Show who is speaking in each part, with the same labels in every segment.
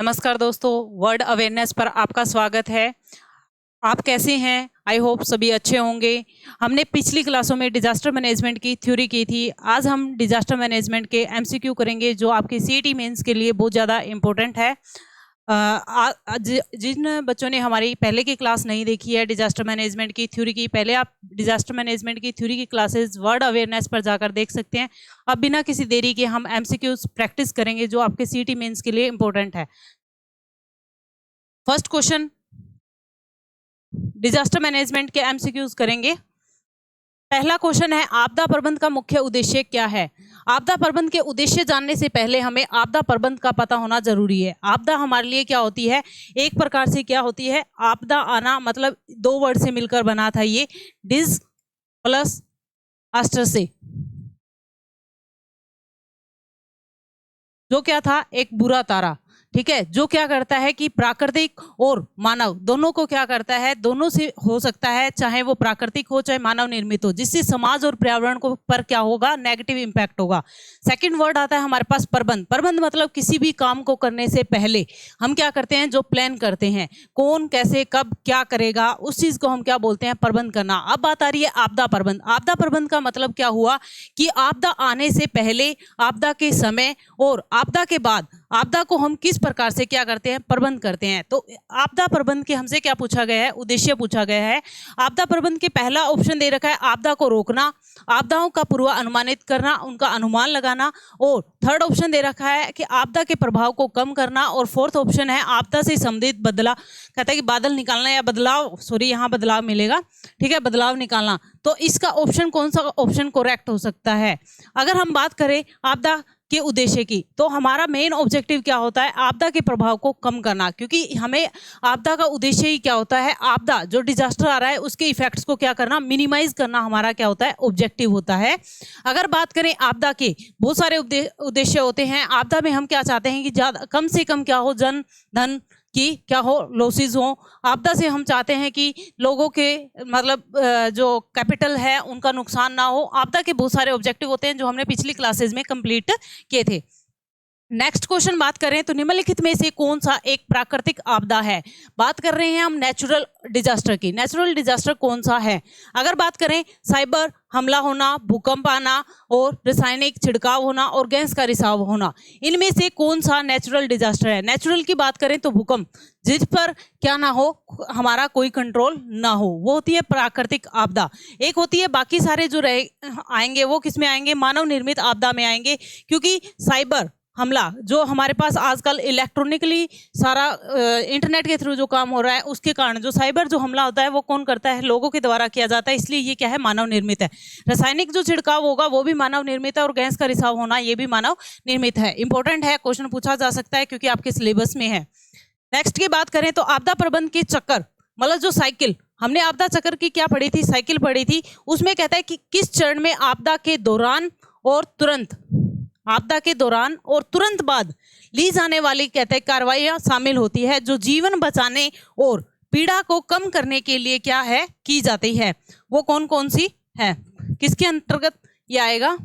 Speaker 1: नमस्कार दोस्तों, world awareness पर आपका स्वागत है। आप कैसे हैं? आई होप सभी अच्छे होंगे। हमने पिछली क्लासों में डिजास्टर मैनेजमेंट की थ्योरी की थी। आज हम डिजास्टर मैनेजमेंट के एमसीक्यू करेंगे जो आपके सीईटी मेंस के लिए बहुत ज़्यादा इम्पोर्टेंट है। जिन बच्चों ने हमारी पहले की क्लास नहीं देखी है डिजास्टर मैनेजमेंट की थ्योरी की, पहले आप डिजास्टर मैनेजमेंट की थ्योरी की क्लासेस वर्ल्ड अवेयरनेस पर जाकर देख सकते हैं। अब बिना किसी देरी के हम एमसीक्यूज प्रैक्टिस करेंगे जो आपके सीईटी मेंस के लिए इम्पोर्टेंट है। फर्स्ट क्वेश्चन, डिजास्टर मैनेजमेंट के एमसीक्यूज करेंगे। पहला क्वेश्चन है, आपदा प्रबंधन का मुख्य उद्देश्य क्या है? आपदा प्रबंधन के उद्देश्य जानने से पहले हमें आपदा प्रबंधन का पता होना जरूरी है। आपदा हमारे लिए क्या होती है? एक प्रकार से क्या होती है? आपदा आना मतलब दो वर्ड से मिलकर बना था ये, डिज प्लस आस्टर से, जो क्या था? एक बुरा तारा। ठीक है, जो क्या करता है कि प्राकृतिक और मानव दोनों को क्या करता है, दोनों से हो सकता है, चाहे वो प्राकृतिक हो चाहे मानव निर्मित हो, जिससे समाज और पर्यावरण को पर क्या होगा? नेगेटिव इंपैक्ट होगा। सेकंड वर्ड आता है हमारे पास प्रबंध। प्रबंध मतलब किसी भी काम को करने से पहले हम क्या करते हैं? जो प्लान करते हैं, कौन कैसे कब क्या करेगा, उस चीज को हम क्या बोलते हैं? प्रबंध करना। अब बात आ रही है आपदा प्रबंध। आपदा प्रबंध का मतलब क्या हुआ कि आपदा आने से पहले, आपदा के समय और आपदा के बाद आपदा को हम किस प्रकार से क्या करते हैं? प्रबंध करते हैं। तो आपदा प्रबंध के हमसे क्या पूछा गया है? उद्देश्य पूछा गया है। आपदा प्रबंध के पहला ऑप्शन दे रखा है आपदा को रोकना, आपदाओं का पूर्व अनुमानित करना, उनका अनुमान लगाना, और थर्ड ऑप्शन दे रखा है कि आपदा के प्रभाव को कम करना, और फोर्थ ऑप्शन है आपदा से संबंधित बदलाव, कहता है कि बादल निकालना या बदलाव, सॉरी यहाँ बदलाव मिलेगा, ठीक है, बदलाव निकालना। तो इसका ऑप्शन कौन सा ऑप्शन करेक्ट हो सकता है? अगर हम बात करें आपदा के उद्देश्य की, तो हमारा मेन ऑब्जेक्टिव क्या होता है? आपदा के प्रभाव को कम करना, क्योंकि हमें आपदा का उद्देश्य ही क्या होता है? आपदा जो डिजास्टर आ रहा है उसके इफेक्ट्स को क्या करना? मिनिमाइज करना हमारा क्या होता है? ऑब्जेक्टिव होता है। अगर बात करें आपदा के, बहुत सारे उद्देश्य होते हैं। आपदा में हम क्या चाहते हैं कि ज्यादा कम से कम क्या हो? जन धन की क्या हो? लॉसेज हो। आपदा से हम चाहते हैं कि लोगों के मतलब जो कैपिटल है उनका नुकसान ना हो। आपदा के बहुत सारे ऑब्जेक्टिव होते हैं जो हमने पिछली क्लासेस में कंप्लीट किए थे। नेक्स्ट क्वेश्चन बात करें तो निम्नलिखित में से कौन सा एक प्राकृतिक आपदा है? बात कर रहे हैं हम नेचुरल डिजास्टर की। नेचुरल डिजास्टर कौन सा है? अगर बात करें साइबर हमला होना, भूकंप आना, और रासायनिक छिड़काव होना, और गैस का रिसाव होना, इनमें से कौन सा नेचुरल डिजास्टर है? नेचुरल की बात करें तो भूकंप, जिस पर क्या ना हो, हमारा कोई कंट्रोल ना हो, वो होती है प्राकृतिक आपदा। एक होती है बाकी सारे जो आएंगे वो किस में आएंगे? मानव निर्मित आपदा में आएंगे, क्योंकि साइबर हमला जो हमारे पास आजकल इलेक्ट्रॉनिकली सारा इंटरनेट के थ्रू जो काम हो रहा है, उसके कारण जो साइबर जो हमला होता है वो कौन करता है? लोगों के द्वारा किया जाता है, इसलिए ये क्या है? मानव निर्मित है। रासायनिक जो छिड़काव होगा वो भी मानव निर्मित है, और गैस का रिसाव होना ये भी मानव निर्मित है। इंपॉर्टेंट है, क्वेश्चन पूछा जा सकता है क्योंकि आपके सिलेबस में है। नेक्स्ट की बात करें तो आपदा प्रबंधन के चक्कर मतलब जो साइकिल, हमने आपदा चक्र की क्या पढ़ी थी? साइकिल पढ़ी थी। उसमें कहता है कि किस चरण में आपदा के दौरान और तुरंत, आपदा के दौरान और तुरंत बाद ली जाने वाली कहते हैं कार्रवाइयां शामिल होती है, जो जीवन बचाने और पीड़ा को कम करने के लिए क्या है? की जाती है। वो कौन कौन सी है? किसके अंतर्गत ये आएगा?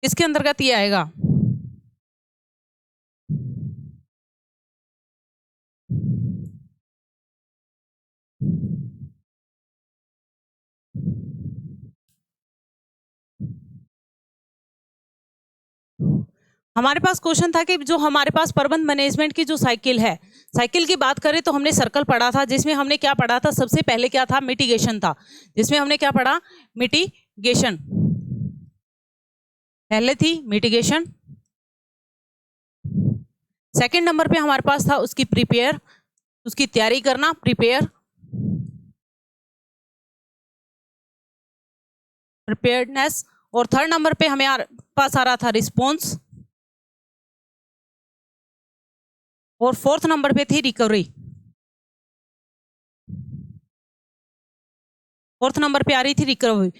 Speaker 1: किसके अंतर्गत ये आएगा? हमारे पास क्वेश्चन था कि जो हमारे पास प्रबंध मैनेजमेंट की जो साइकिल है, साइकिल की बात करें तो हमने सर्कल पढ़ा था, जिसमें हमने क्या पढ़ा था? सबसे पहले क्या था? मिटिगेशन था, जिसमें हमने क्या पढ़ा? मिटिगेशन पहले थी, मिटिगेशन। सेकंड नंबर पे हमारे पास था उसकी प्रिपेयर, उसकी तैयारी करना, प्रिपेयर, प्रिपेयर्डनेस। और थर्ड नंबर पे हमें पास आ रहा था रिस्पॉन्स, और फोर्थ नंबर पे थी रिकवरी। फोर्थ नंबर पे आ रही थी रिकवरी।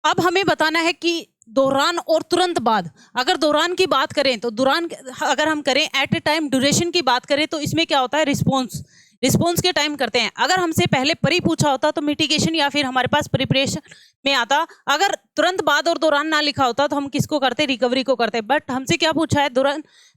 Speaker 1: अब हमें बताना है कि दौरान और तुरंत बाद। अगर दौरान की बात करें तो दौरान, अगर हम करें एट ए टाइम ड्यूरेशन की बात करें तो इसमें क्या होता है? रिस्पॉन्स। रिस्पॉन्स के टाइम करते हैं। अगर हमसे पहले परी पूछा होता तो मिटिगेशन या फिर हमारे पास प्रिपरेशन में आता। अगर तुरंत बाद और दौरान ना लिखा होता तो हम किसको करते, रिकवरी को करते। बट हमसे क्या पूछा है,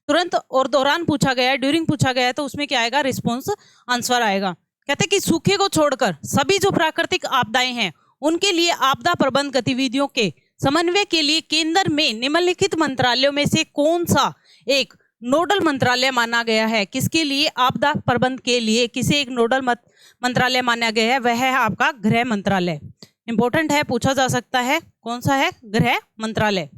Speaker 1: तुरंत और दौरान पूछा गया है, ड्यूरिंग पूछा गया है, तो उसमें क्या आएगा, रिस्पॉन्स आंसर आएगा। कहते हैं कि सूखे को छोड़कर सभी जो प्राकृतिक आपदाएं हैं उनके लिए आपदा प्रबंध गतिविधियों के समन्वय के लिए केंद्र में निम्नलिखित मंत्रालयों में से कौन सा एक नोडल मंत्रालय माना गया है। किसके लिए, आपदा प्रबंध के लिए किसे एक नोडल मंत्रालय माना गया है, वह है आपका गृह मंत्रालय। इंपॉर्टेंट है, पूछा जा सकता है, कौन सा है, गृह मंत्रालय।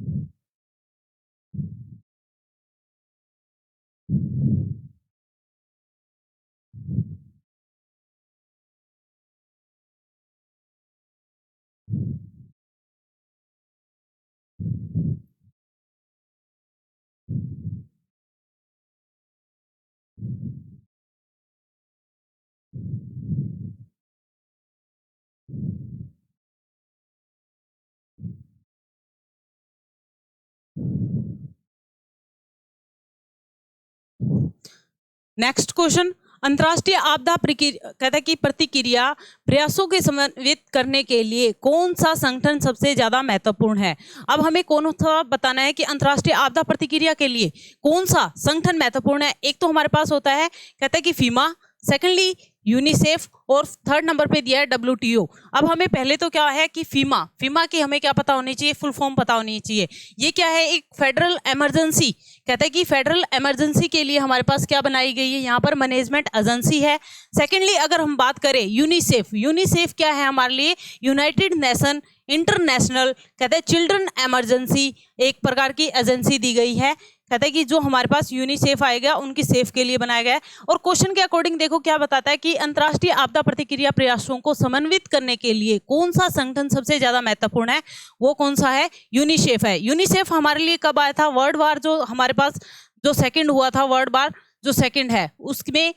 Speaker 1: नेक्स्ट क्वेश्चन, अंतर्राष्ट्रीय आपदा कहता है कि प्रतिक्रिया प्रयासों के समन्वित करने के लिए कौन सा संगठन सबसे ज्यादा महत्वपूर्ण है। अब हमें कौन सा बताना है कि अंतर्राष्ट्रीय आपदा प्रतिक्रिया के लिए कौन सा संगठन महत्वपूर्ण है। एक तो हमारे पास होता है, कहता है कि फीमा, सेकेंडली यूनिसेफ, और थर्ड नंबर पे दिया है WTO। अब हमें पहले तो क्या है कि फीमा की हमें क्या पता होनी चाहिए, फुल फॉर्म पता होनी चाहिए। ये क्या है, एक फेडरल इमरजेंसी, कहता है कि फेडरल इमरजेंसी के लिए हमारे पास क्या बनाई गई है, यहाँ पर मैनेजमेंट एजेंसी है। सेकेंडली अगर हम बात करें यूनिसेफ क्या है हमारे लिए, यूनाइटेड नेशन इंटरनेशनल, कहते हैं चिल्ड्रन इमरजेंसी, एक प्रकार की एजेंसी दी गई है। कहता है कि जो हमारे पास यूनिसेफ आएगा उनकी सेफ के लिए बनाया गया है। और क्वेश्चन के अकॉर्डिंग देखो क्या बताता है कि अंतर्राष्ट्रीय आपदा प्रतिक्रिया प्रयासों को समन्वित करने के लिए कौन सा संगठन सबसे ज्यादा महत्वपूर्ण है, वो कौन सा है, यूनिसेफ है। यूनिसेफ हमारे लिए कब आया था, वर्ल्ड वार जो हमारे पास जो सेकेंड हुआ था, वर्ल्ड वार जो सेकेंड है उसमें,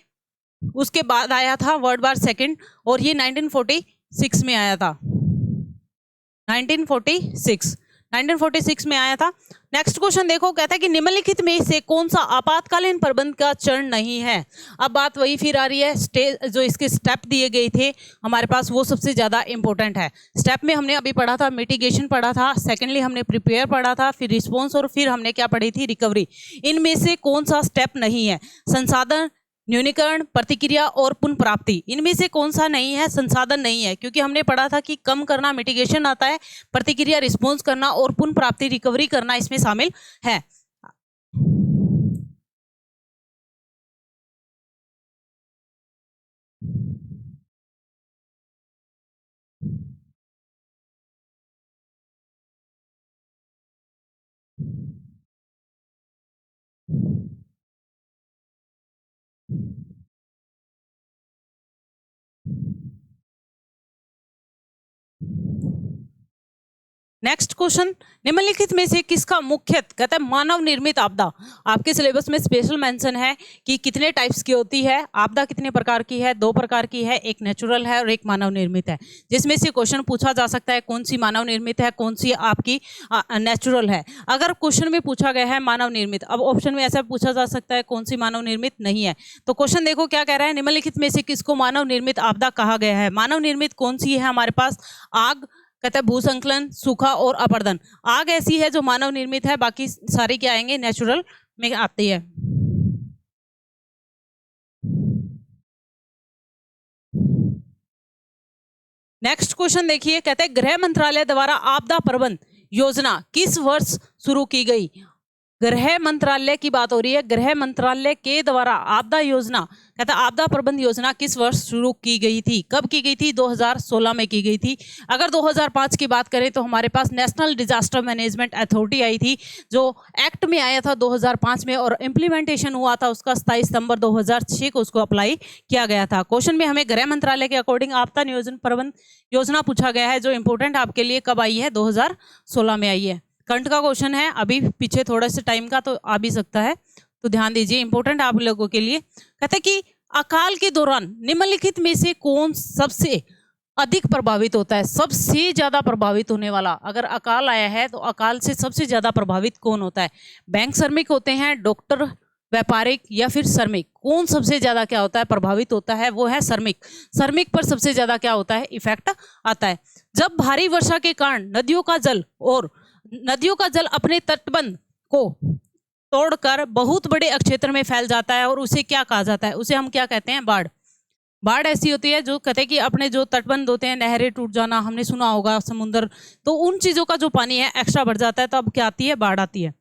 Speaker 1: उसके बाद आया था वर्ल्ड वार सेकेंड, और ये 1946 में आया था, 1946 में आया था। नेक्स्ट क्वेश्चन देखो, कहता है कि निम्नलिखित में से कौन सा आपातकालीन प्रबंध का चरण नहीं है। अब बात वही फिर आ रही है, जो इसके स्टेप दिए गए थे हमारे पास वो सबसे ज्यादा इंपॉर्टेंट है। स्टेप में हमने अभी पढ़ा था, मिटिगेशन पढ़ा था, सेकेंडली हमने प्रिपेयर पढ़ा था, फिर रिस्पॉन्स, और फिर हमने क्या पढ़ी थी, रिकवरी। इनमें से कौन सा स्टेप नहीं है, संसाधन, न्यूनीकरण, प्रतिक्रिया और पुनर्प्राप्ति, इनमें से कौन सा नहीं है, संसाधन नहीं है। क्योंकि हमने पढ़ा था कि कम करना मिटिगेशन आता है, प्रतिक्रिया रिस्पॉन्स करना, और पुनर्प्राप्ति रिकवरी करना इसमें शामिल है। नेक्स्ट क्वेश्चन, निम्नलिखित में से किसका मुख्यतः, कहता है मानव निर्मित आपदा। आपके सिलेबस में स्पेशल मेंशन है कि कितने टाइप्स की होती है आपदा, कितने प्रकार की है, 2 प्रकार की है, एक नेचुरल है और एक मानव निर्मित है। जिसमें से क्वेश्चन पूछा जा सकता है कौन सी मानव निर्मित है, कौन सी आपकी नेचुरल है। अगर क्वेश्चन में पूछा गया है मानव निर्मित, अब ऑप्शन में ऐसा पूछा जा सकता है कौन सी मानव निर्मित नहीं है। तो क्वेश्चन देखो क्या कह रहा है, निम्नलिखित में से किसको मानव निर्मित आपदा कहा गया है। मानव निर्मित कौन सी है हमारे पास, आग, कहता है भूसंकलन, सूखा और अपरदन। आग ऐसी है जो मानव निर्मित है, बाकी सारी क्या आएंगे, नेचुरल में आती है। नेक्स्ट क्वेश्चन देखिए, कहते हैं गृह मंत्रालय द्वारा आपदा प्रबंध योजना किस वर्ष शुरू की गई। गृह मंत्रालय की बात हो रही है, गृह मंत्रालय के द्वारा आपदा योजना, कहता है आपदा प्रबंध योजना किस वर्ष शुरू की गई थी, कब की गई थी, 2016 में की गई थी। अगर 2005 की बात करें तो हमारे पास नेशनल डिजास्टर मैनेजमेंट अथॉरिटी आई थी, जो एक्ट में आया था 2005 में, और इम्प्लीमेंटेशन हुआ था उसका 27 सितंबर 2006 को उसको अप्लाई किया गया था। क्वेश्चन में हमें गृह मंत्रालय के अकॉर्डिंग आपदा नियोजन प्रबंध योजना पूछा गया है, जो इंपॉर्टेंट आपके लिए कब आई है, 2016 में आई है। करंट का क्वेश्चन है, अभी पीछे थोड़ा सा टाइम का तो आ भी सकता है, तो ध्यान दीजिए, इंपॉर्टेंट आप लोगों के लिए। कहते हैं कि अकाल के दौरान निम्नलिखित में से कौन सबसे अधिक प्रभावित होता है, सबसे ज्यादा प्रभावित होने वाला। अगर अकाल आया है तो अकाल से सबसे ज्यादा प्रभावित कौन होता है, बैंक श्रमिक होते हैं, डॉक्टर व्यापारिक या फिर श्रमिक, कौन सबसे ज्यादा क्या होता है प्रभावित होता है, वो है श्रमिक। श्रमिक पर सबसे ज्यादा क्या होता है इफेक्ट आता है। जब भारी वर्षा के कारण नदियों का जल अपने तटबंध को तोड़कर बहुत बड़े क्षेत्र में फैल जाता है और उसे क्या कहा जाता है, उसे हम क्या कहते हैं बाढ़। बाढ़ ऐसी होती है जो कहते हैं कि अपने जो तटबंध होते हैं, नहरें टूट जाना, हमने सुना होगा, समुद्र, तो उन चीजों का जो पानी है एक्स्ट्रा बढ़ जाता है, तो अब क्या आती है बाढ़ आती है।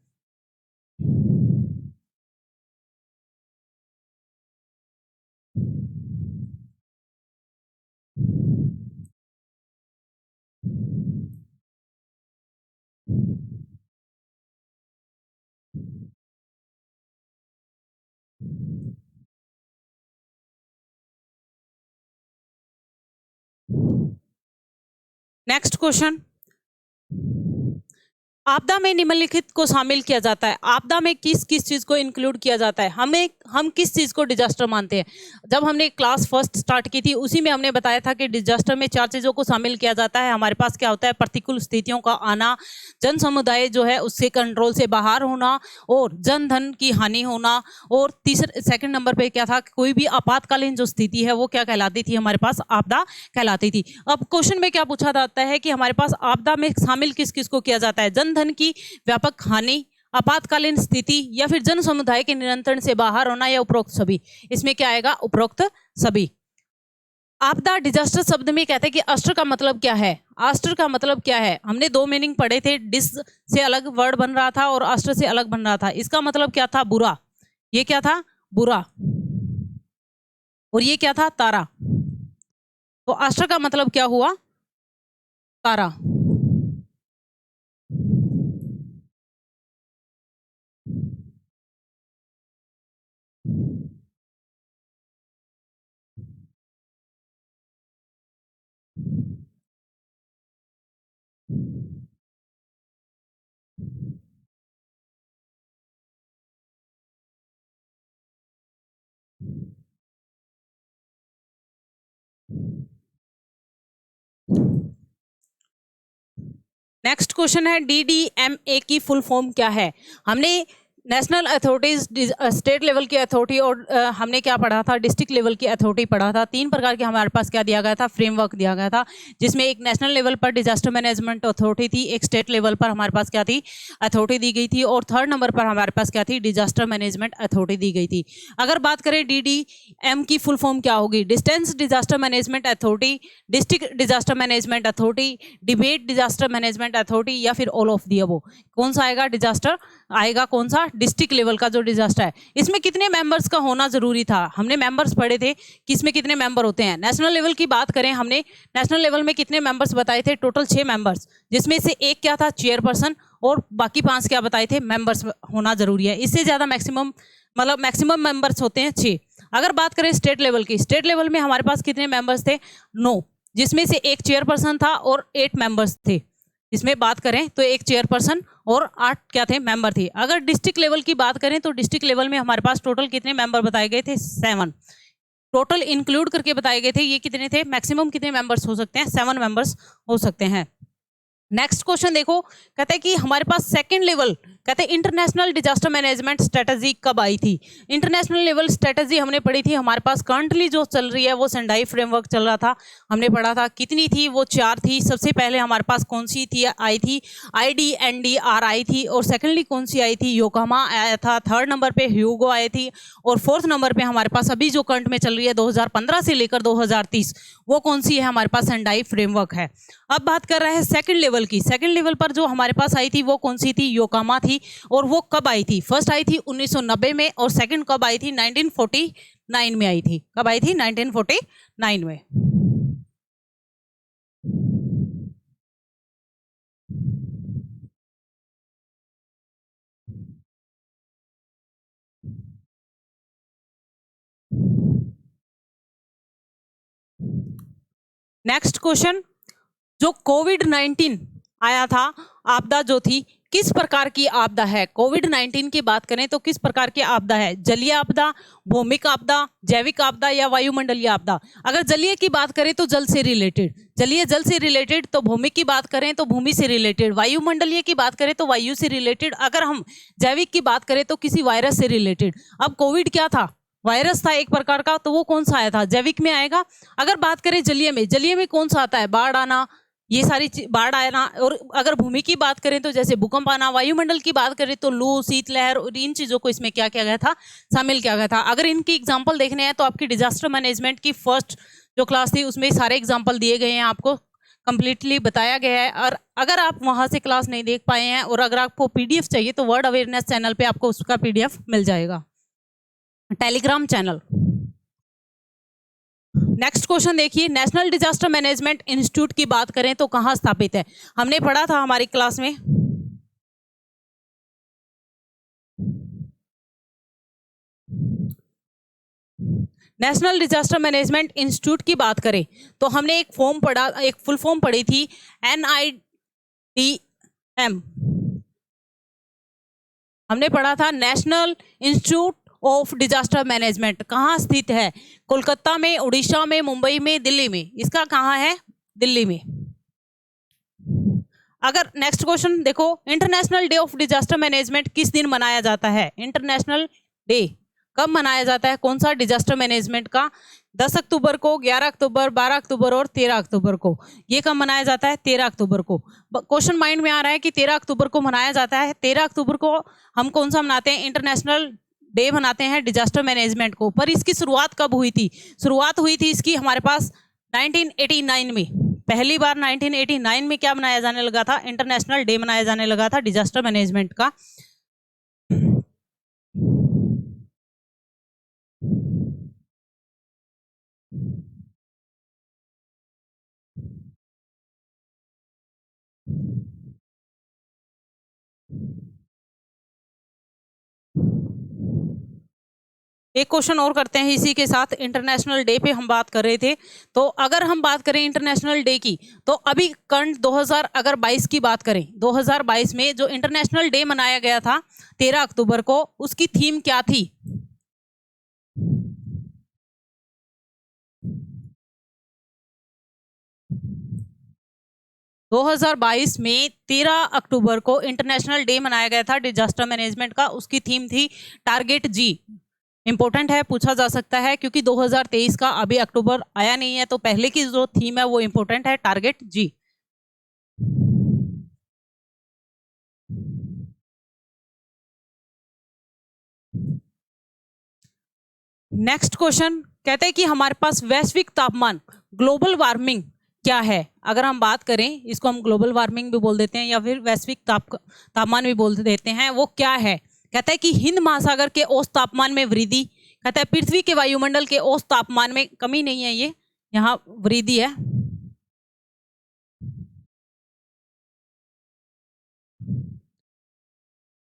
Speaker 1: नेक्स्ट क्वेश्चन, आपदा में निम्नलिखित को शामिल किया जाता है। आपदा में किस किस चीज को इंक्लूड किया जाता है, हम किस चीज को डिजास्टर मानते हैं। जब हमने क्लास फर्स्ट स्टार्ट की थी उसी में हमने बताया था कि डिजास्टर में 4 चीजों को शामिल किया जाता है। हमारे पास क्या होता है, प्रतिकूल स्थितियों का आना, जन समुदाय जो है उससे कंट्रोल से बाहर होना, और जन धन की हानि होना, और सेकंड नंबर पे क्या था, कोई भी आपातकालीन जो स्थिति है वो क्या कहलाती थी, हमारे पास आपदा कहलाती थी। अब क्वेश्चन में क्या पूछा जाता है कि हमारे पास आपदा में शामिल किस किस को किया जाता है, जन धन की व्यापक हानि, आपातकालीन स्थिति, या फिर जन समुदाय के नियंत्रण से बाहर होना, या उपरोक्त सभी। इसमें क्या आएगा, उपरोक्त सभी। आपदा डिजास्टर शब्द में कहते हैं कि अस्टर का मतलब क्या है। अस्टर का मतलब क्या है, हमने 2 मीनिंग पढ़े थे, डिस से अलग वर्ड बन रहा था और अस्टर से अलग बन रहा था। इसका मतलब क्या था, बुरा। ये क्या था, बुरा। और ये क्या था, तारा। तो अस्टर का मतलब क्या हुआ, तारा। नेक्स्ट क्वेश्चन है, DDMA की फुल फॉर्म क्या है। हमने नेशनल अथॉरिटीज, स्टेट लेवल की अथॉरिटी, और हमने क्या पढ़ा था, डिस्ट्रिक्ट लेवल की अथॉरिटी पढ़ा था। 3 प्रकार के हमारे पास क्या दिया गया था, फ्रेमवर्क दिया गया था, जिसमें एक नेशनल लेवल पर डिजास्टर मैनेजमेंट अथॉरिटी थी, एक स्टेट लेवल पर हमारे पास क्या थी, अथॉरिटी दी गई थी, और 3rd नंबर पर हमारे पास क्या थी, डिजास्टर मैनेजमेंट अथॉरिटी दी गई थी। अगर बात करें DDM की फुल फॉर्म क्या होगी, distance disaster management authority, district disaster management authority, debate disaster management authority, या फिर ऑल ऑफ दी अबव। कौन सा आएगा, डिजास्टर आएगा कौन सा, डिस्ट्रिक्ट लेवल का जो डिजास्टर है। इसमें कितने मेंबर्स का होना जरूरी था, हमने मेंबर्स पढ़े थे कि इसमें कितने मेंबर होते हैं। नेशनल लेवल की बात करें, हमने नेशनल लेवल में कितने मेंबर्स बताए थे, टोटल 6 मेंबर्स, जिसमें से एक क्या था, चेयरपर्सन, और बाकी 5 क्या बताए थे, मेंबर्स होना जरूरी है। इससे ज्यादा मैक्सिमम मेंबर्स होते हैं 6। अगर बात करें स्टेट लेवल की, स्टेट लेवल में हमारे पास कितने मेंबर्स थे, 9, जिसमें से एक चेयरपर्सन था और 8 मेंबर्स थे। इसमें बात करें तो एक चेयरपर्सन और 8 क्या थे, मेंबर थे। अगर डिस्ट्रिक्ट लेवल की बात करें तो डिस्ट्रिक्ट लेवल में हमारे पास टोटल कितने मेंबर बताए गए थे, 7 टोटल इंक्लूड करके बताए गए थे। ये कितने थे, मैक्सिमम कितने मेंबर्स हो सकते हैं, 7 मेंबर्स हो सकते हैं। नेक्स्ट क्वेश्चन देखो, कहते हैं कि हमारे पास सेकंड लेवल, कहते हैं इंटरनेशनल डिजास्टर मैनेजमेंट स्ट्रेटजी कब आई थी। इंटरनेशनल लेवल स्ट्रेटजी हमने पढ़ी थी, हमारे पास करंटली जो चल रही है वो सेंडाई फ्रेमवर्क चल रहा था, हमने पढ़ा था। कितनी थी, वो 4 थी। सबसे पहले हमारे पास कौन सी थी, आई थी IDNDR आई थी, और सेकेंडली कौन सी आई थी, योकोहामा आया था। 3rd नंबर पे ह्यूगो आई थी, और 4th नंबर पे हमारे पास अभी जो करंट में चल रही है 2015 से लेकर 2030, वो कौन सी है, हमारे पास सेंडाई फ्रेमवर्क है। अब बात कर रहे हैं सेकंड लेवल की। सेकंड लेवल पर जो हमारे पास आई थी वो कौन सी थी, योकोहामा थी। और वो कब आई थी, फर्स्ट आई थी 1990 में, और सेकंड कब आई थी, 1949 में आई थी। कब आई थी, 1949 में। नेक्स्ट क्वेश्चन, जो कोविड-19 आया था, आपदा जो थी, किस प्रकार की आपदा है? कोविड-19 की बात करें तो किस प्रकार की आपदा है? जलीय आपदा, भौमिक आपदा, जैविक आपदा या वायुमंडलीय आपदा? अगर जलीय की बात करें तो जल से रिलेटेड, जलीय जल से रिलेटेड, तो भौमिक की बात करें तो भूमि से रिलेटेड, वायुमंडलीय की बात करें तो वायु से रिलेटेड, अगर हम जैविक की बात करें तो किसी वायरस से रिलेटेड। अब कोविड क्या था? वायरस था एक प्रकार का, तो वो कौन सा आया था? जैविक में आएगा। अगर बात करें जलीय में कौन सा आता है? बाढ़ आना, ये सारी बाढ़ आना। और अगर भूमि की बात करें तो जैसे भूकंप आना। वायुमंडल की बात करें तो लू, शीतलहर, और इन चीजों को इसमें क्या किया गया था? शामिल किया गया था। अगर इनकी एग्जाम्पल देखने हैं तो आपकी डिजास्टर मैनेजमेंट की फर्स्ट जो क्लास थी उसमें सारे एग्जाम्पल दिए गए हैं, आपको कंप्लीटली बताया गया है। और अगर आप वहां से क्लास नहीं देख पाए हैं और अगर आपको पीडीएफ चाहिए तो वर्ड अवेयरनेस चैनल पे आपको उसका पीडीएफ मिल जाएगा, टेलीग्राम चैनल। नेक्स्ट क्वेश्चन देखिए, नेशनल डिजास्टर मैनेजमेंट इंस्टीट्यूट की बात करें तो कहां स्थापित है? हमने पढ़ा था हमारी क्लास में। नेशनल डिजास्टर मैनेजमेंट इंस्टीट्यूट की बात करें तो हमने एक फॉर्म पढ़ा, एक फुल फॉर्म पढ़ी थी, NIDM। हमने पढ़ा था national institute of disaster management कहाँ स्थित है? कोलकाता में, उड़ीसा में, मुंबई में, दिल्ली में। इसका कहाँ है? दिल्ली में। अगर नेक्स्ट क्वेश्चन देखो, international day of disaster management किस दिन मनाया जाता है? इंटरनेशनल डे कब मनाया जाता है? कौन सा? डिजास्टर मैनेजमेंट का। 10 अक्टूबर को, 11 अक्टूबर, 12 अक्टूबर और 13 अक्टूबर को। ये कब मनाया जाता है? 13 अक्टूबर को। क्वेश्चन माइंड में आ रहा है कि 13 अक्टूबर को मनाया जाता है। 13 अक्टूबर को हम कौन सा मनाते हैं? इंटरनेशनल डे मनाते हैं डिजास्टर मैनेजमेंट को। पर इसकी शुरुआत कब हुई थी? शुरुआत हुई थी इसकी हमारे पास 1989 में। पहली बार 1989 में क्या मनाया जाने लगा था? इंटरनेशनल डे मनाया जाने लगा था डिजास्टर मैनेजमेंट का। एक क्वेश्चन और करते हैं इसी के साथ। इंटरनेशनल डे पे हम बात कर रहे थे, तो अगर हम बात करें इंटरनेशनल डे की, तो अभी करंट 2022 की बात करें, 2022 में जो इंटरनेशनल डे मनाया गया था 13 अक्टूबर को, उसकी थीम क्या थी? 2022 में 13 अक्टूबर को इंटरनेशनल डे मनाया गया था डिजास्टर मैनेजमेंट का। उसकी थीम थी टारगेट जी। इंपॉर्टेंट है, पूछा जा सकता है, क्योंकि 2023 का अभी अक्टूबर आया नहीं है, तो पहले की जो थीम है वो इंपॉर्टेंट है, टारगेट जी। नेक्स्ट क्वेश्चन कहते हैं कि हमारे पास वैश्विक तापमान, ग्लोबल वार्मिंग क्या है? अगर हम बात करें, इसको हम ग्लोबल वार्मिंग भी बोल देते हैं या फिर वैश्विक तापमान भी बोल देते हैं, वो क्या है? कहता है कि हिंद महासागर के औसत तापमान में वृद्धि। कहता है पृथ्वी के वायुमंडल के औसत तापमान में कमी नहीं है, ये यहाँ वृद्धि है।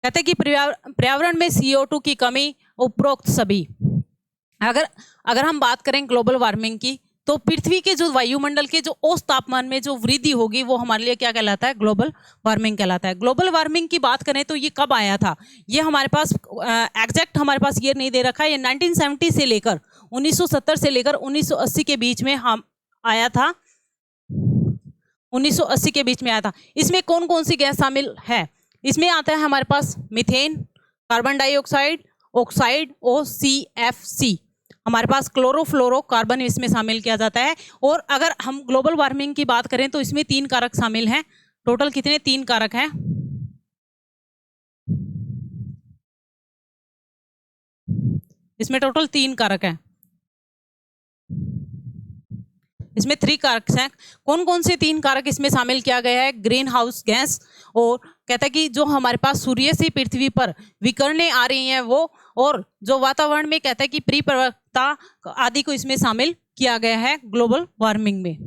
Speaker 1: कहते हैं कि पर्यावरण में CO2 की कमी, उपरोक्त सभी। अगर अगर हम बात करें ग्लोबल वार्मिंग की, तो पृथ्वी के जो वायुमंडल के जो औसत तापमान में जो वृद्धि होगी वो हमारे लिए क्या कहलाता है? ग्लोबल वार्मिंग कहलाता है। ग्लोबल वार्मिंग की बात करें तो ये कब आया था? ये हमारे पास एग्जैक्ट हमारे पास ईयर नहीं दे रखा है। ये 1970 से लेकर 1970 से लेकर 1980 के बीच में हम आया था। 1980 के बीच में आया था। इसमें कौन कौन सी गैस शामिल है? इसमें आता है हमारे पास methane, carbon dioxide, oxide, OCFC। हमारे पास क्लोरोफ्लोरो कार्बन इसमें शामिल किया जाता है। और अगर हम ग्लोबल वार्मिंग की बात करें तो इसमें 3 कारक शामिल हैं। टोटल कितने? 3 कारक हैं। इसमें टोटल 3 कारक हैं। इसमें 3 कारक हैं। कौन कौन से 3 कारक इसमें शामिल किया गया है? ग्रीन हाउस गैस, और कहता है कि जो हमारे पास सूर्य से पृथ्वी पर विकिरणें आ रही हैं वो, और जो वातावरण में कहता है कि परिपक्वता आदि को इसमें शामिल किया गया है ग्लोबल वार्मिंग में।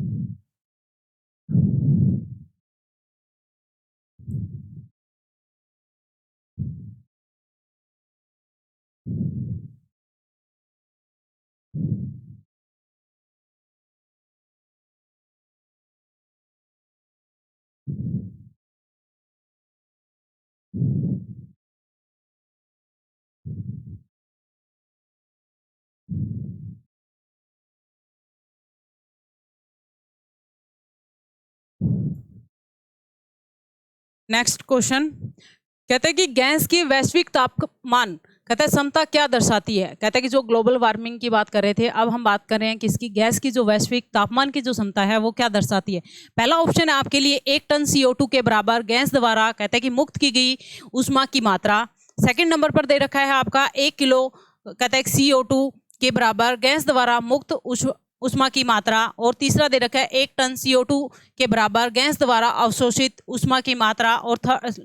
Speaker 1: नेक्स्ट क्वेश्चन कहते हैं कि गैस की वैश्विक तापमान कहते हैं क्षमता क्या दर्शाती है। कहते हैं कि जो ग्लोबल वार्मिंग की बात कर रहे थे, अब हम बात कर रहे हैं कि इसकी गैस की जो वैश्विक तापमान की जो क्षमता है वो क्या दर्शाती है। पहला ऑप्शन है आपके लिए 1 टन CO2 के बराबर गैस द्वारा कहते हैं कि मुक्त की गई ऊष्मा की मात्रा। सेकंड नंबर पर दे रखा है आपका 1 किलो कहते हैं CO2 के बराबर गैस द्वारा मुक्त ऊष्मा की मात्रा। और तीसरा दे रखा है 1 टन CO2 के बराबर गैस द्वारा अवशोषित ऊष्मा की मात्रा। और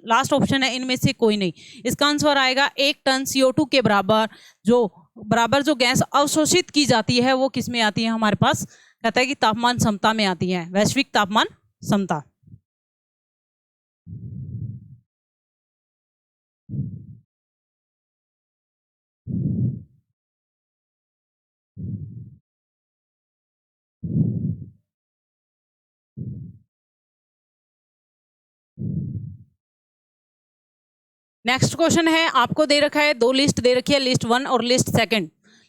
Speaker 1: लास्ट ऑप्शन है इनमें से कोई नहीं। इसका आंसर आएगा 1 टन CO2 के बराबर जो गैस अवशोषित की जाती है वो किस में आती है हमारे पास, कहता है कि तापमान क्षमता में आती है, वैश्विक तापमान क्षमता। नेक्स्ट क्वेश्चन है, आपको दे रखा है 2 लिस्ट दे रखी है, लिस्ट 1 और लिस्ट 2।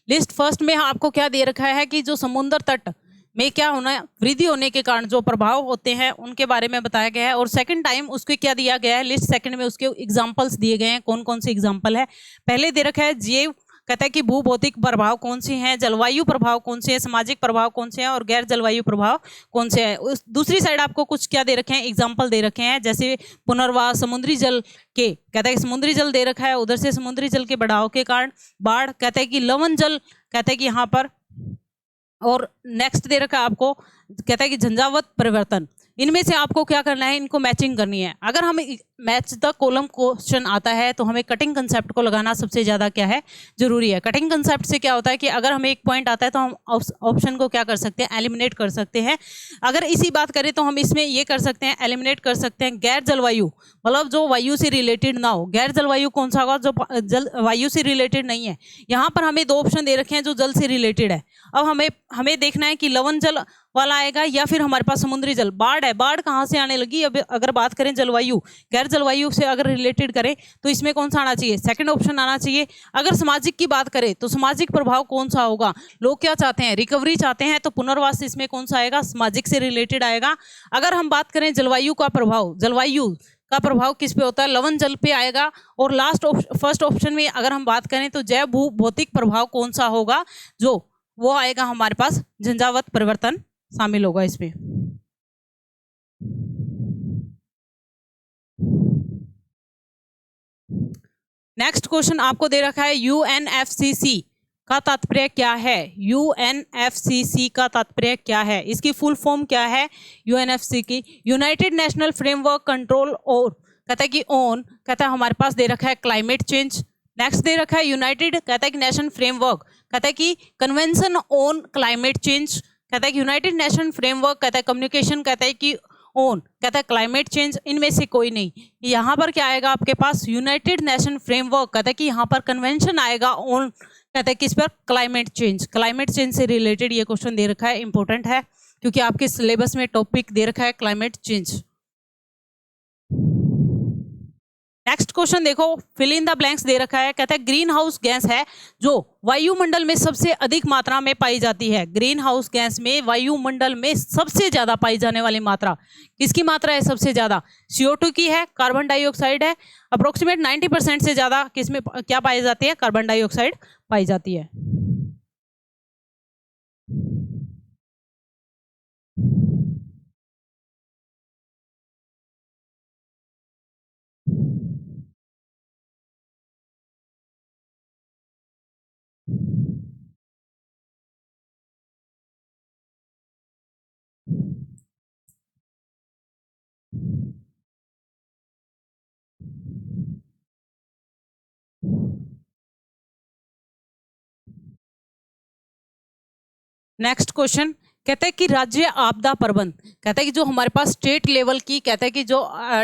Speaker 1: लिस्ट फर्स्ट में आपको क्या दे रखा है कि जो समुद्र तट में क्या होना, वृद्धि होने के कारण जो प्रभाव होते हैं उनके बारे में बताया गया है। और सेकंड टाइम उसके क्या दिया गया है, लिस्ट सेकंड में उसके एग्जांपल्स दिए गए हैं। कौन कौन से एग्जांपल है, पहले दे रखा है जैव कहता है कि भूभौतिक प्रभाव कौन से हैं, जलवायु प्रभाव कौन से हैं, सामाजिक प्रभाव कौन से हैं और गैर जलवायु प्रभाव कौन से हैं। उस दूसरी साइड आपको कुछ क्या दे रखे हैं, एग्जाम्पल दे रखे हैं, जैसे पुनर्वास, समुद्री जल के कहता है कि समुद्री जल दे रखा है, उधर से समुद्री जल के बढ़ाव के कारण बाढ़, कहता है कि लवण जल कहता है कि यहाँ पर। और नेक्स्ट दे रखा है आपको कहता है कि झंझावात परिवर्तन। इनमें से आपको क्या करना है, इनको मैचिंग करनी है। अगर हमें मैच द कॉलम क्वेश्चन आता है तो हमें कटिंग कंसेप्ट को लगाना सबसे ज़्यादा क्या है, जरूरी है। कटिंग कंसेप्ट से क्या होता है कि अगर हमें एक पॉइंट आता है तो हम ऑप्शन को क्या कर सकते हैं, एलिमिनेट कर सकते हैं। अगर इसी बात करें तो हम इसमें ये कर सकते हैं, एलिमिनेट कर सकते हैं गैर जलवायु, मतलब जो वायु से रिलेटेड ना हो। गैर जलवायु कौन सा होगा, जो वायु से रिलेटेड नहीं है। यहाँ पर हमें 2 ऑप्शन दे रखे हैं जो जल से रिलेटेड है। अब हमें देखना है कि लवण जल वाला आएगा या फिर हमारे पास समुद्री जल। बाढ़ है, बाढ़ कहाँ से आने लगी। अब अगर बात करें जलवायु, गैर जलवायु से अगर रिलेटेड करें तो इसमें कौन सा आना चाहिए, सेकंड ऑप्शन आना चाहिए। अगर सामाजिक की बात करें तो सामाजिक प्रभाव कौन सा होगा, लोग क्या चाहते हैं, रिकवरी चाहते हैं, तो पुनर्वास इसमें कौन सा आएगा, सामाजिक से रिलेटेड आएगा। अगर हम बात करें जलवायु का प्रभाव किस पे होता है, लवण जल पे आएगा। और फर्स्ट ऑप्शन में अगर हम बात करें तो जैव भौतिक प्रभाव कौन सा होगा, जो वो आएगा हमारे पास झंझावात परिवर्तन शामिल होगा इसमें। नेक्स्ट क्वेश्चन आपको दे रखा है UNFCCC का तात्पर्य क्या है। UNFCCC का तात्पर्य क्या है, इसकी फुल फॉर्म क्या है UNFCCC की, यूनाइटेड नेशनल फ्रेमवर्क कंट्रोल और कहता है कि ऑन कहता है हमारे पास दे रखा है क्लाइमेट चेंज। नेक्स्ट दे रखा है यूनाइटेड कहता है कि नेशन फ्रेमवर्क कहता है कि कन्वेंशन ऑन क्लाइमेट चेंज। कहता है कि यूनाइटेड नेशन फ्रेमवर्क कहता है कम्युनिकेशन कहता है कि ऑन कहता है क्लाइमेट चेंज। इनमें से कोई नहीं। यहाँ पर क्या आएगा आपके पास, यूनाइटेड नेशन फ्रेमवर्क कहता है कि यहाँ पर कन्वेंशन आएगा ऑन कहता है किस पर, क्लाइमेट चेंज। क्लाइमेट चेंज से रिलेटेड ये क्वेश्चन दे रखा है, इंपॉर्टेंट है क्योंकि आपके सिलेबस में टॉपिक दे रखा है क्लाइमेट चेंज। नेक्स्ट क्वेश्चन देखो, फिल इन द ब्लैंक्स दे रखा है। कहता है ग्रीन हाउस गैस है जो वायुमंडल में सबसे अधिक मात्रा में पाई जाती है। ग्रीन हाउस गैस में वायुमंडल में सबसे ज्यादा पाई जाने वाली मात्रा किसकी मात्रा है, सबसे ज्यादा CO2 की है, कार्बन डाइऑक्साइड है। अप्रोक्सीमेट 90% से ज्यादा किसमें क्या पाई जाती है, कार्बन डाइऑक्साइड पाई जाती है। नेक्स्ट क्वेश्चन कहते हैं कि राज्य आपदा प्रबंध कहता है कि जो हमारे पास स्टेट लेवल की कहता है कि जो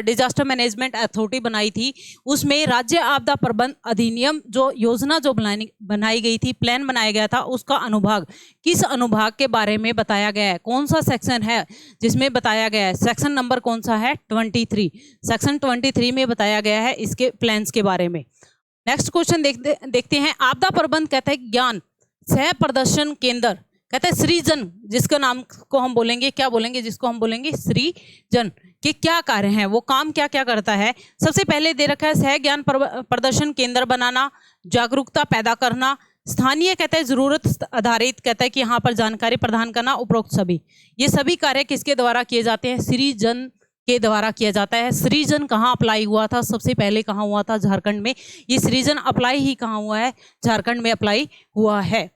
Speaker 1: डिजास्टर मैनेजमेंट अथॉरिटी बनाई थी उसमें राज्य आपदा प्रबंध अधिनियम जो योजना जो बनाई गई थी, प्लान बनाया गया था, उसका अनुभाग किस अनुभाग के बारे में बताया गया है, कौन सा सेक्शन है जिसमें बताया गया है। सेक्शन नंबर कौन सा है, 23। सेक्शन 23 में बताया गया है इसके प्लान्स के बारे में। नेक्स्ट क्वेश्चन देखते हैं। आपदा प्रबंध कहता है ज्ञान सह प्रदर्शन केंद्र कहते हैं सृजन, जिसका नाम को हम बोलेंगे क्या बोलेंगे, जिसको हम बोलेंगे सृजन। कि क्या कार्य हैं, वो काम क्या क्या करता है। सबसे पहले दे रखा है सह ज्ञान प्रदर्शन केंद्र बनाना, जागरूकता पैदा करना, स्थानीय कहता है जरूरत आधारित कहता है कि यहाँ पर जानकारी प्रदान करना, उपरोक्त सभी। ये सभी कार्य किसके द्वारा किए जाते हैं? सृजन के द्वारा किया जाता है। सृजन कहाँ अप्लाई हुआ था? सबसे पहले कहाँ हुआ था? झारखंड में। ये सृजन अप्लाई ही कहाँ हुआ है? झारखंड में अप्लाई हुआ है।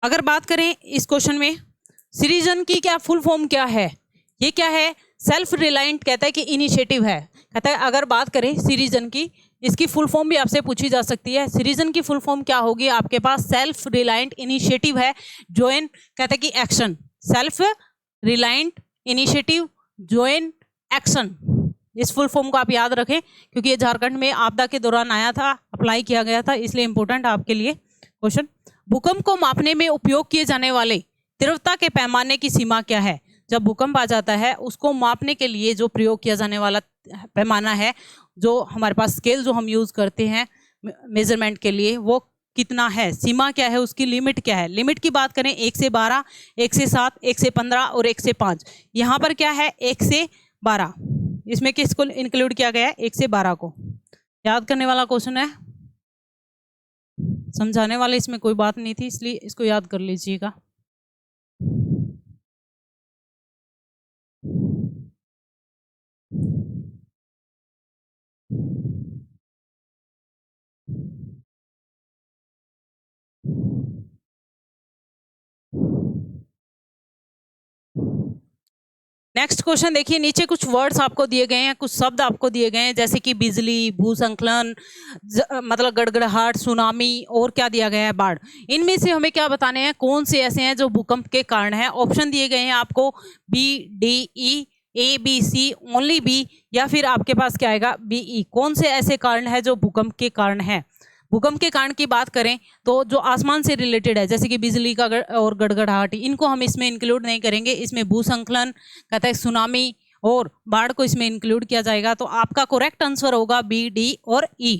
Speaker 1: अगर बात करें इस क्वेश्चन में, सृजन की क्या फुल फॉर्म क्या है? ये क्या है? सेल्फ रिलायंट कहता है कि इनिशिएटिव है। कहता है अगर बात करें सृजन की, इसकी फुल फॉर्म भी आपसे पूछी जा सकती है। सृजन की फुल फॉर्म क्या होगी आपके पास? सेल्फ रिलायंट इनिशिएटिव है, जॉइन कहता है कि action. Self reliant initiative join action, इस फुल फॉर्म को आप याद रखें क्योंकि ये झारखंड में आपदा के दौरान आया था, अप्लाई किया गया था, इसलिए इंपॉर्टेंट आपके लिए क्वेश्चन। भूकंप को मापने में उपयोग किए जाने वाले तीव्रता के पैमाने की सीमा क्या है? जब भूकंप आ जाता है उसको मापने के लिए जो प्रयोग किया जाने वाला पैमाना है, जो हमारे पास स्केल जो हम यूज करते हैं मेजरमेंट के लिए, वो कितना है? सीमा क्या है? उसकी लिमिट क्या है? लिमिट की बात करें 1 से 12, 1 से 7, 1 से 15 और 1 से 5। यहाँ पर क्या है? 1 से 12। इसमें किसको इंक्लूड किया गया है? 1 से 12 को। याद करने वाला क्वेश्चन है, समझाने वाले इसमें कोई बात नहीं थी, इसलिए इसको याद कर लीजिएगा। नेक्स्ट क्वेश्चन देखिए, नीचे कुछ वर्ड्स आपको दिए गए हैं, कुछ शब्द आपको दिए गए हैं, जैसे कि बिजली, भूसंकलन, मतलब गड़गड़ाहट, सुनामी, और क्या दिया गया है? बाढ़। इनमें से हमें क्या बताने हैं? कौन से ऐसे हैं जो भूकंप के कारण हैं? ऑप्शन दिए गए हैं आपको बी, डी, ई, ए, बी, सी, ओनली बी, या फिर आपके पास क्या आएगा? बी, ई। कौन से ऐसे कारण है जो भूकंप के कारण है? भूकंप के कारण की बात करें तो जो आसमान से रिलेटेड है, जैसे कि बिजली का और गड़गड़ाहट, इनको हम इसमें इंक्लूड नहीं करेंगे। इसमें भूसंकलन कहता है, सुनामी और बाढ़ को इसमें इंक्लूड किया जाएगा। तो आपका करेक्ट आंसर होगा बी, डी और ई।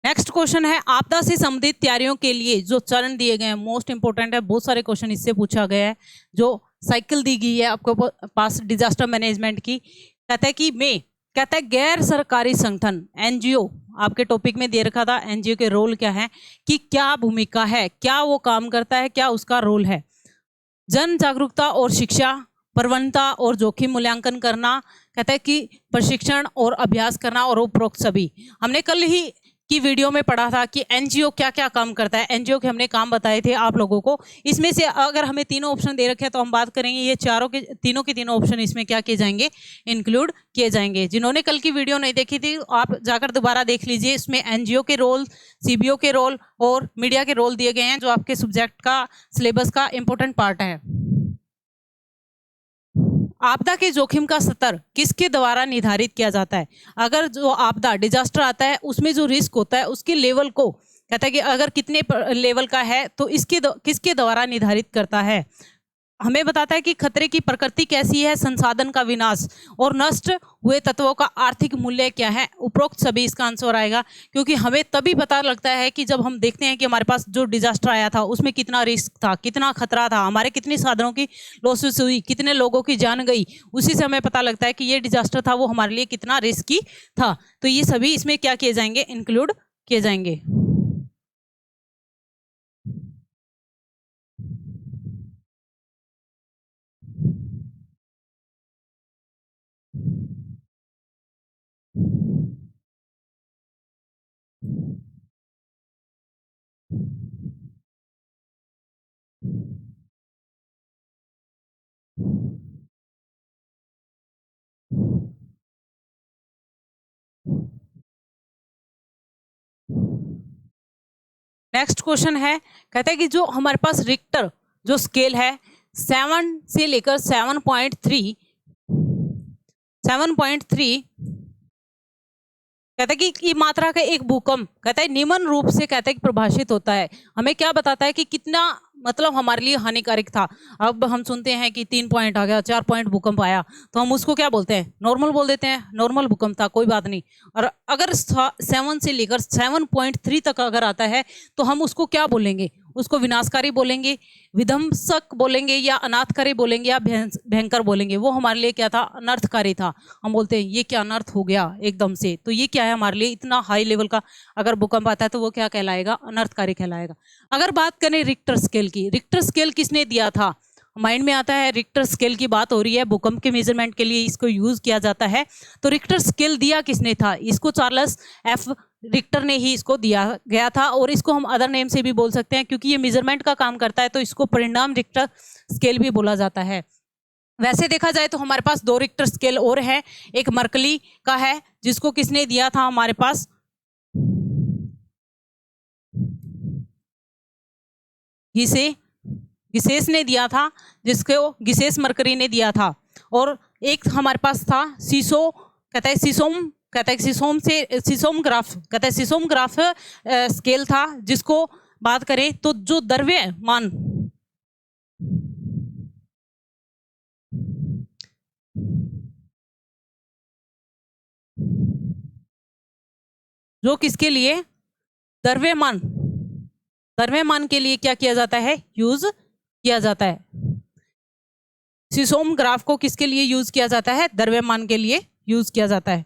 Speaker 1: नेक्स्ट क्वेश्चन है, आपदा से संबंधित तैयारियों के लिए जो चरण दिए गए हैं, मोस्ट इंपोर्टेंट है, बहुत सारे क्वेश्चन इससे पूछा गया है। जो साइकिल दी गई है आपको पास डिजास्टर मैनेजमेंट की, कहता है कि कहता है गैर सरकारी संगठन, एनजीओ, आपके टॉपिक में दे रखा था एनजीओ के रोल क्या है, कि क्या भूमिका है, क्या वो काम करता है, क्या उसका रोल है। जन जागरूकता और शिक्षा, प्रवणता और जोखिम मूल्यांकन करना, कहता है कि प्रशिक्षण और अभ्यास करना, और उपरोक्त सभी। हमने कल ही की वीडियो में पढ़ा था कि एनजीओ क्या क्या काम करता है, एनजीओ के हमने काम बताए थे आप लोगों को। इसमें से अगर हमें तीनों ऑप्शन दे रखे हैं तो हम बात करेंगे ये तीनों के तीनों ऑप्शन इसमें क्या किए जाएंगे? इंक्लूड किए जाएंगे। जिन्होंने कल की वीडियो नहीं देखी थी आप जाकर दोबारा देख लीजिए। इसमें एनजीओ के रोल, सीबीओ के रोल और मीडिया के रोल दिए गए हैं, जो आपके सब्जेक्ट का सिलेबस का इंपॉर्टेंट पार्ट है। आपदा के जोखिम का स्तर किसके द्वारा निर्धारित किया जाता है? अगर जो आपदा डिजास्टर आता है उसमें जो रिस्क होता है उसके लेवल को कहता है कि अगर कितने लेवल का है तो किसके द्वारा निर्धारित करता है? हमें बताता है कि खतरे की प्रकृति कैसी है, संसाधन का विनाश और नष्ट हुए तत्वों का आर्थिक मूल्य क्या है। उपरोक्त सभी इसका आंसर आएगा, क्योंकि हमें तभी पता लगता है कि जब हम देखते हैं कि हमारे पास जो डिजास्टर आया था उसमें कितना रिस्क था, कितना खतरा था, हमारे कितने साधनों की लॉसेस हुई, कितने लोगों की जान गई, उसी से हमें पता लगता है कि ये डिजास्टर था वो हमारे लिए कितना रिस्की था। तो ये सभी इसमें क्या किए जाएंगे? इंक्लूड किए जाएंगे। नेक्स्ट क्वेश्चन है, कहता है कि जो हमारे पास रिक्टर जो स्केल है 7 से लेकर 7.3 कहता है कि मात्रा का एक भूकंप कहता है निम्न रूप से कहता है कि प्रभाषित होता है। हमें क्या बताता है कि कितना मतलब हमारे लिए हानिकारक था। अब हम सुनते हैं कि 3 पॉइंट आ गया, 4 पॉइंट भूकंप आया, तो हम उसको क्या बोलते हैं, नॉर्मल बोल देते हैं, नॉर्मल भूकंप था, कोई बात नहीं। और अगर 7 से लेकर 7.3 तक अगर आता है तो हम उसको क्या बोलेंगे, उसको विनाशकारी बोलेंगे, विध्वंसक बोलेंगे, या अनाथकारी बोलेंगे, या भयंकर बोलेंगे। वो हमारे लिए क्या था, अनर्थकारी था। हम बोलते हैं ये क्या अनर्थ हो गया एकदम से, तो ये क्या है हमारे लिए, इतना हाई लेवल का अगर भूकंप आता है तो वो क्या कहलाएगा, अनर्थकारी कहलाएगा। अगर बात करें रिक्टर स्केल की, रिक्टर स्केल किसने दिया था, माइंड में आता है रिक्टर स्केल की बात हो रही है, भूकंप के मेजरमेंट के लिए इसको यूज किया जाता है। तो रिक्टर स्केल दिया किसने था, इसको चार्ल्स एफ रिक्टर ने ही इसको दिया गया था। और इसको हम अदर नेम से भी बोल सकते हैं, क्योंकि ये मेजरमेंट का काम करता है तो इसको परिणाम रिक्टर स्केल भी बोला जाता है। वैसे देखा जाए तो हमारे पास 2 रिक्टर स्केल और है, एक मर्कली का है जिसको किसने दिया था, हमारे पास गिसेस ने दिया था, जिसको गिसेस मर्करी ने दिया था। और एक हमारे पास था सीसो, कहता है सीसोम, कहता है सीसोमग्राफ, कहता है सीसोमग्राफ स्केल था, जिसको बात करें तो जो द्रव्यमान जो किसके लिए, द्रव्यमान के लिए क्या किया जाता है, यूज किया जाता है। सीसोमग्राफ को किसके लिए यूज किया जाता है, द्रव्यमान के लिए यूज किया जाता है।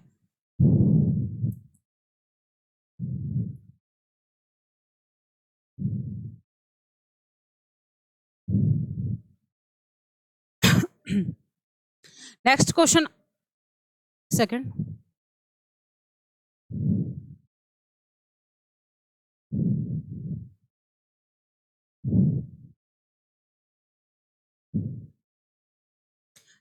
Speaker 1: Next question, second,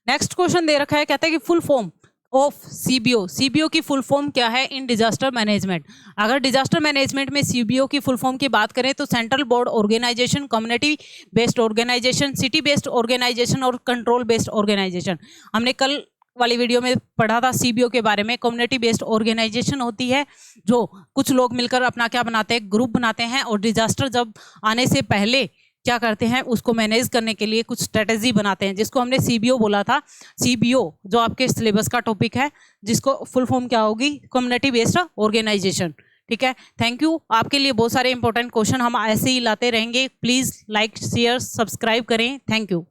Speaker 1: next question दे रखा है, कहता है कि full form of CBO, CBO की फुल फॉर्म क्या है इन डिजास्टर मैनेजमेंट। अगर डिजास्टर मैनेजमेंट में सीबीओ की फुल फॉर्म की बात करें तो central board organisation, community based organisation, city based organisation और कंट्रोल बेस्ड ऑर्गेनाइजेशन। हमने कल वाली वीडियो में पढ़ा था सीबीओ के बारे में। कम्युनिटी बेस्ड ऑर्गेनाइजेशन होती है जो कुछ लोग मिलकर अपना क्या बनाते हैं, ग्रुप बनाते हैं, और डिजास्टर जब आने से पहले क्या करते हैं, उसको मैनेज करने के लिए कुछ स्ट्रेटेजी बनाते हैं, जिसको हमने सीबीओ बोला था। सीबीओ जो आपके सिलेबस का टॉपिक है, जिसको फुल फॉर्म क्या होगी, कम्युनिटी बेस्ड ऑर्गेनाइजेशन। ठीक है, थैंक यू। आपके लिए बहुत सारे इंपॉर्टेंट क्वेश्चन हम ऐसे ही लाते रहेंगे। प्लीज लाइक, शेयर, सब्सक्राइब करें। Thank you.